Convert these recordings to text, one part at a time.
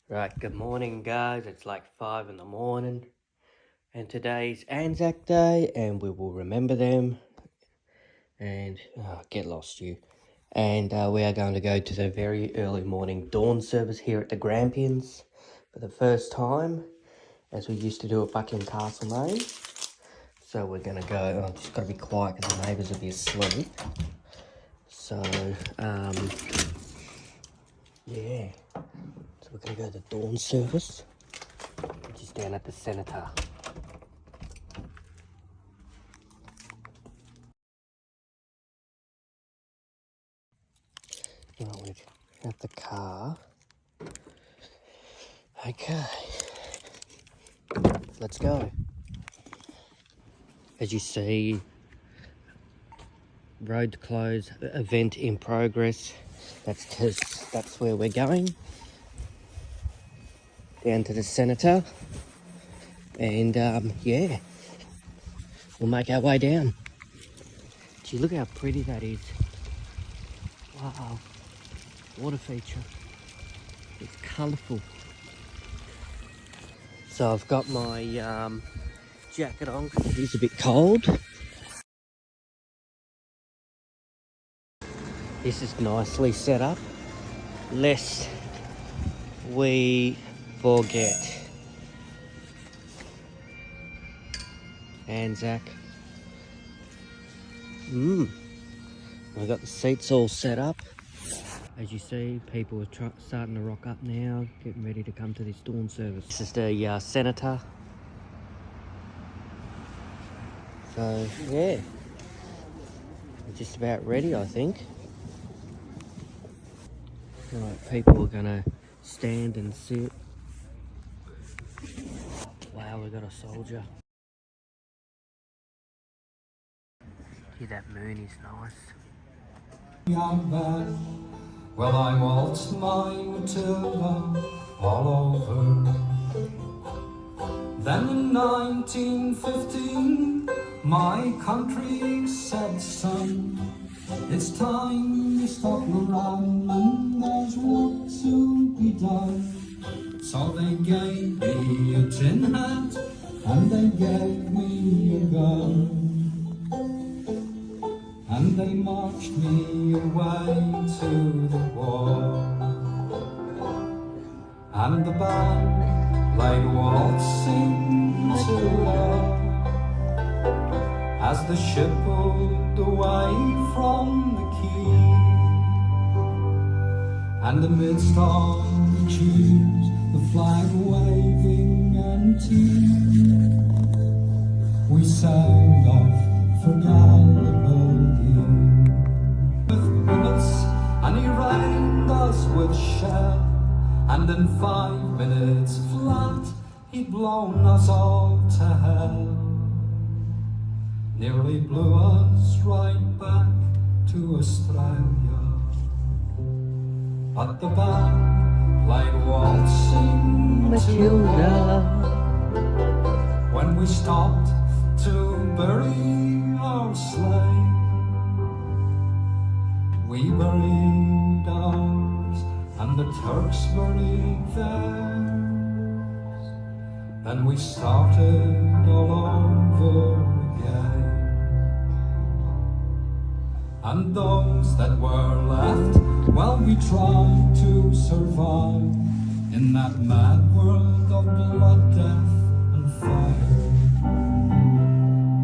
Right, good morning guys, it's like 5 in the morning and today's ANZAC Day and we will remember them and, get lost you. And we are going to go to the very early morning dawn service here at the Grampians for the first time, as we used to do it back in Castlemaine. So we're going to go, I've just got to be quiet because the neighbours will be asleep. So, yeah, so we're going to go to the dawn service, which is down at the Senator. Right, we have the car. Okay, let's go. As you see, road closed, event in progress. That's because that's where we're going. Down to the Senator. And yeah, we'll make our way down. Gee, look how pretty that is. Wow, water feature. It's colourful. So I've got my jacket on because it is a bit cold. This is nicely set up, lest we forget. ANZAC. We've got the seats all set up. As you see, people are starting to rock up now, getting ready to come to this dawn service. This is the Senator. So, yeah. We're just about ready, I think. Right, people are gonna stand and sit. Wow, we got a soldier. Gee, that moon is nice. Well, I waltzed my Matilda all over. Then in 1915, my country said, son, it's time you stop around and there's work to be done. So they gave me a tin hat and they gave me a gun. And they marched me away to the war. And the band played waltzing Matilda as the ship pulled away from the quay. And amidst all the cheers, the flag waving and tears, we sailed off for Gallipoli. With bullets, and he rained us with shell, and in 5 minutes flat he'd blown us all to hell. Nearly blew us right back to Australia. But the band played waltzing Matilda when we stopped to bury our slain. We buried ours and the Turks buried theirs. Then we started all over again. And those that were left, well, we tried to survive in that mad world of blood, death and fire.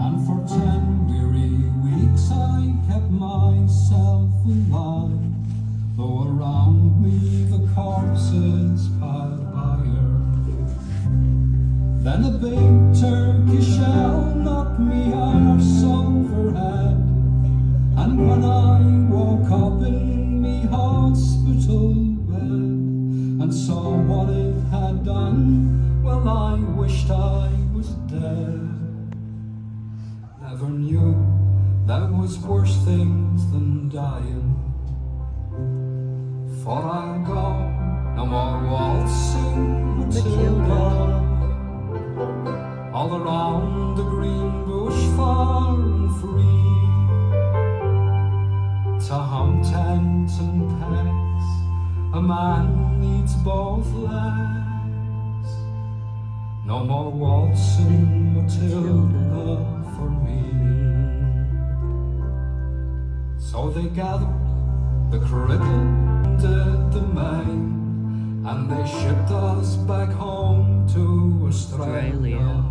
And for 10 weary weeks I kept myself alive, though around me the corpses piled higher. Then a big Turkish shell knocked me arse overhead, and when I woke up in me hospital bed and saw what it had done, well, I wished I was dead. Never knew there was worse things than dying. For I'll go no more waltzing Matilda all around the green bush far and free. To hum tents and pegs, a man needs both flags. No more waltzing Matilda for me. So they gathered the cricket did the main, and they shipped us back home to Australia.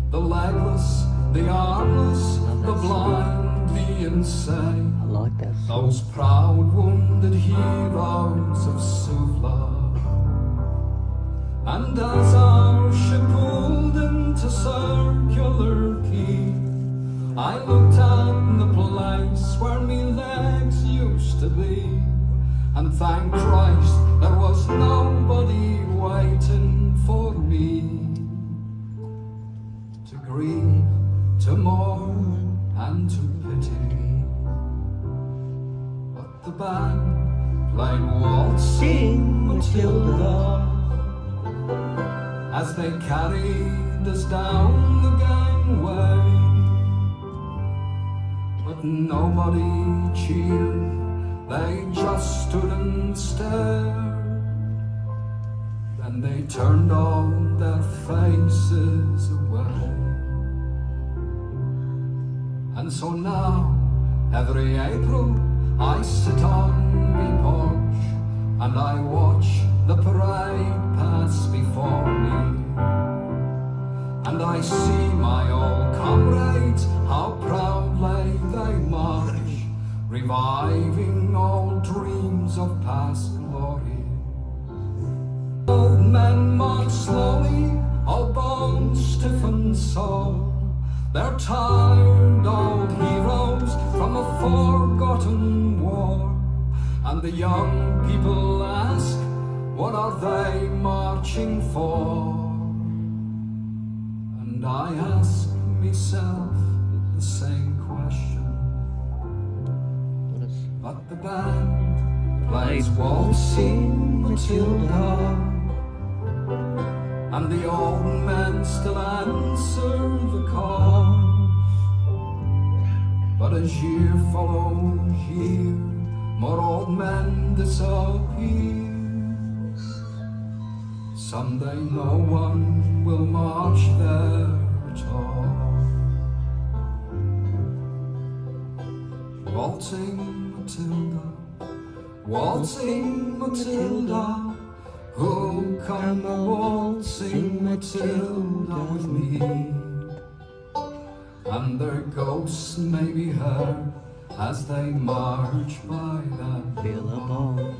The legless, the armless, the blind, the insane, I like that song. those proud wounded heroes of Suvla. And as our ship pulled into Circular Quay, I looked at the place where me legs used to be, and thank Christ there was nobody waiting for me to grieve, to mourn and to pity. But the band played Waltzing Matilda as they carried us down the gangway. But nobody cheered, they just stood and stared. Then they turned all their faces away. And so now, every April, I sit on my porch and I watch the parade pass before me. And I see my old comrades, how proudly they march, reviving old dreams of past glory. Old men march slowly, all bones stiff and sore. They're tired old heroes from a forgotten war. And the young people ask, what are they marching for? And I ask myself the same question. But the band plays Waltzing Matilda, and the old men still answer the call. But as year follows year, more old men disappear. Someday no one will march there at all. Waltzing Matilda, waltzing Matilda, who'll come waltzing Matilda with me? And their ghosts may be heard as they march by that billabong.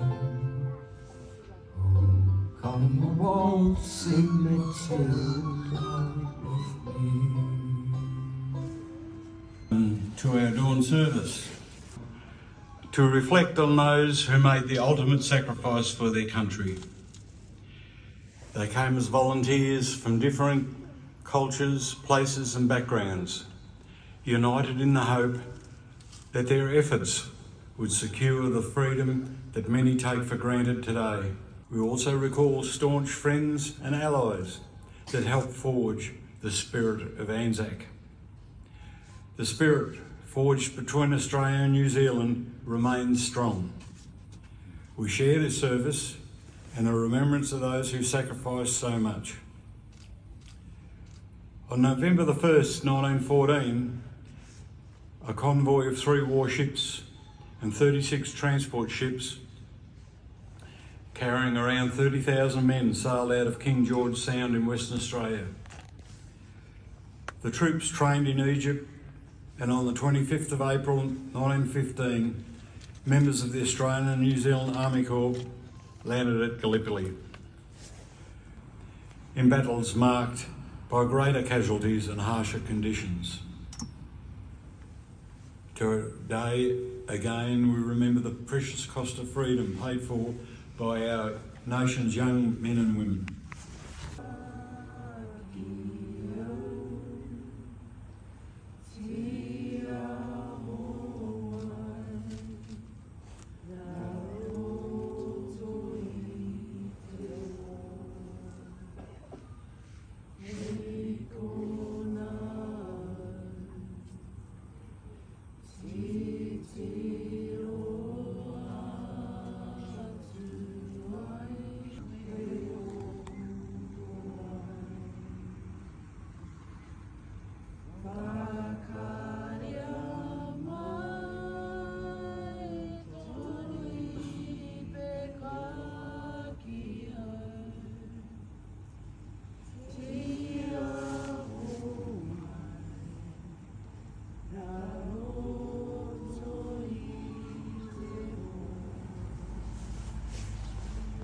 Come waltzing Matilda with me. To our dawn service, to reflect on those who made the ultimate sacrifice for their country. They came as volunteers from different cultures, places and backgrounds, united in the hope that their efforts would secure the freedom that many take for granted today. We also recall staunch friends and allies that helped forge the spirit of ANZAC. The spirit forged between Australia and New Zealand remains strong. We share this service and a remembrance of those who sacrificed so much. On November the 1st, 1914, a convoy of 3 warships and 36 transport ships carrying around 30,000 men sailed out of King George Sound in Western Australia. The troops trained in Egypt, and on the 25th of April 1915, members of the Australian and New Zealand Army Corps landed at Gallipoli in battles marked by greater casualties and harsher conditions. Today, again, we remember the precious cost of freedom paid for by our nation's young men and women.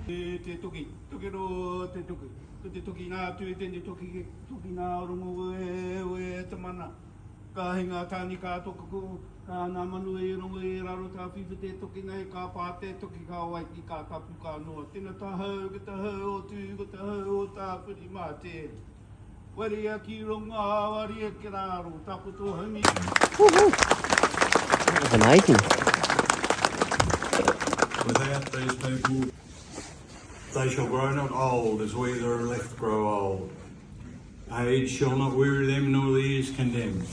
Te toki, toki ro te toki. Ko te toki ngā tui tēnei toki, toki ngā rongo e te mana. Ka hinga tāni kā toku ko, ka ngā manu e rongo e raro tā whiwhi te toki nei, ka pā te toki ka waiki ka tapu ka noa. Tēnā tā hau, ki tā hau o tū, ko tā hau o tā whiri mā te. Wari a ki ronga, wari a ki raro, tapu tō haumi. That was amazing. Without these people, they shall grow not old as we that are left grow old. Age shall not weary them, nor the years condemn.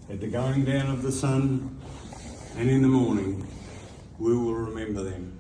At the going down of the sun and in the morning, we will remember them.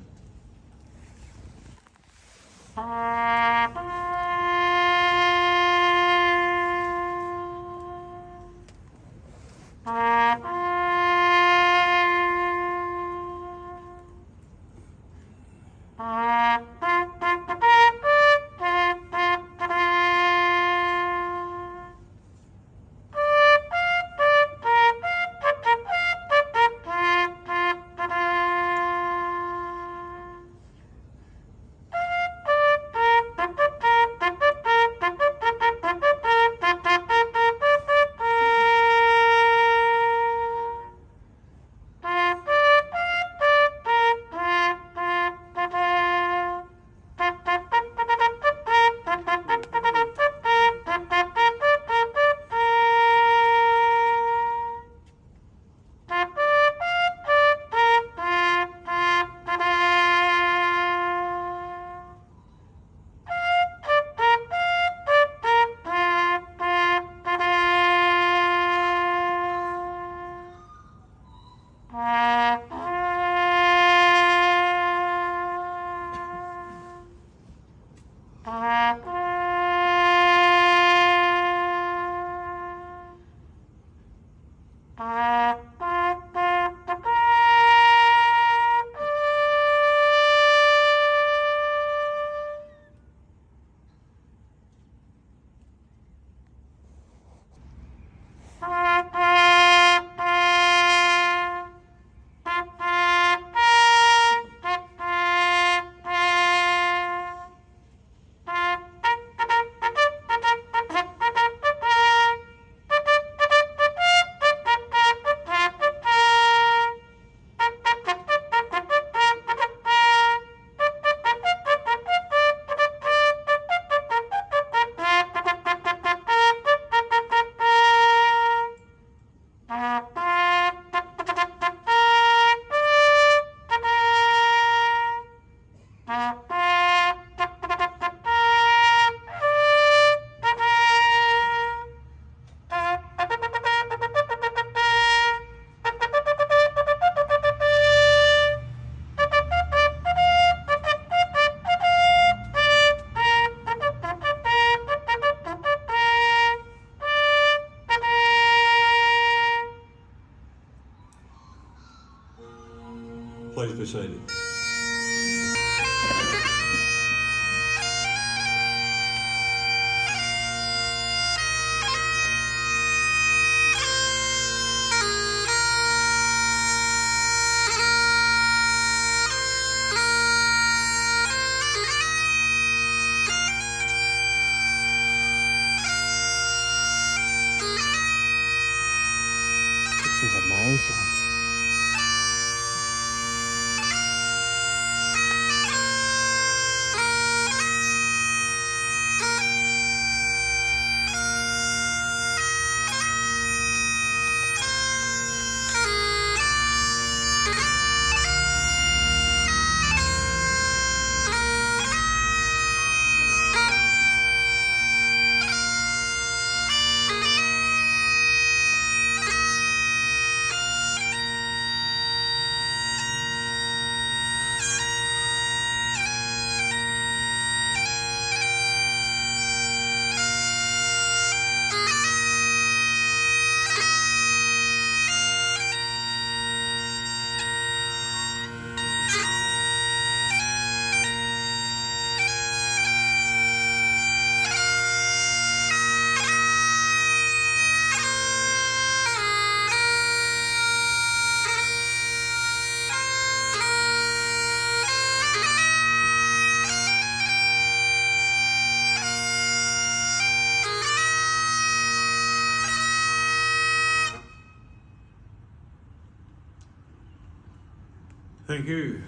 Thank you.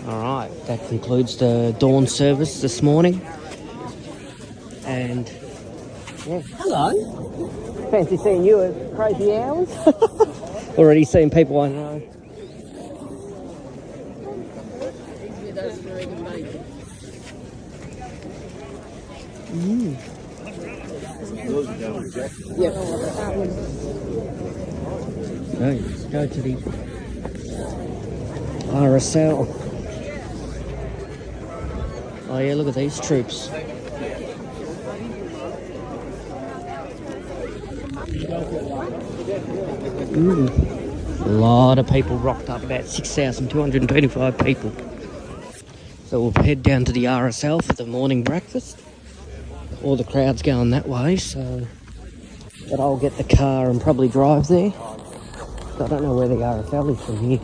Alright, that concludes the dawn service this morning. And yeah. Hello. Fancy seeing you at crazy hours. Already seen people I know. Yep. Go to the RSL. Oh yeah, look at these troops. A lot of people rocked up, about 6,225 people. So we'll head down to the RSL for the morning breakfast. All the crowd's going that way, so but I'll get the car and probably drive there. So I don't know where the RSL is from here.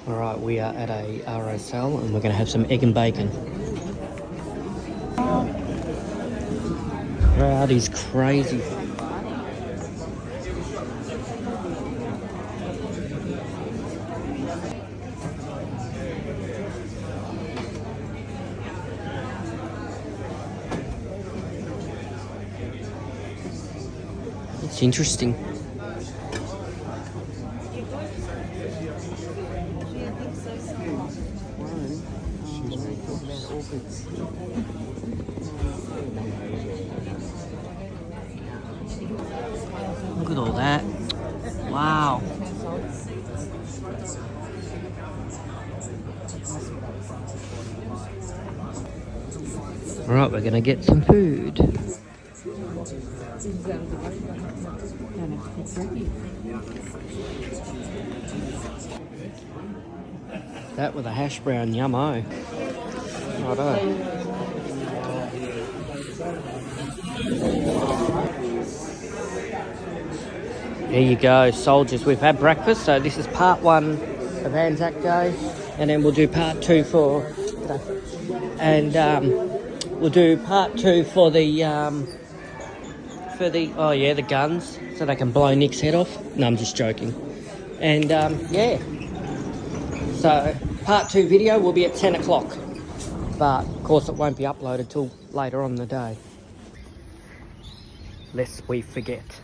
Alright, we are at a RSL and we're going to have some egg and bacon. Crowd is crazy. It's interesting. Look at all that. Wow. Alright, we're gonna get some food. That with a hash brown, yummo. Righto. There you go, soldiers. We've had breakfast, so this is part 1 of ANZAC Day, and then we'll do part 2 for we'll do part 2 for the the guns, so they can blow Nick's head off. No, I'm just joking. And yeah, so part 2 video will be at 10 o'clock, but of course it won't be uploaded till later on in the day, lest we forget.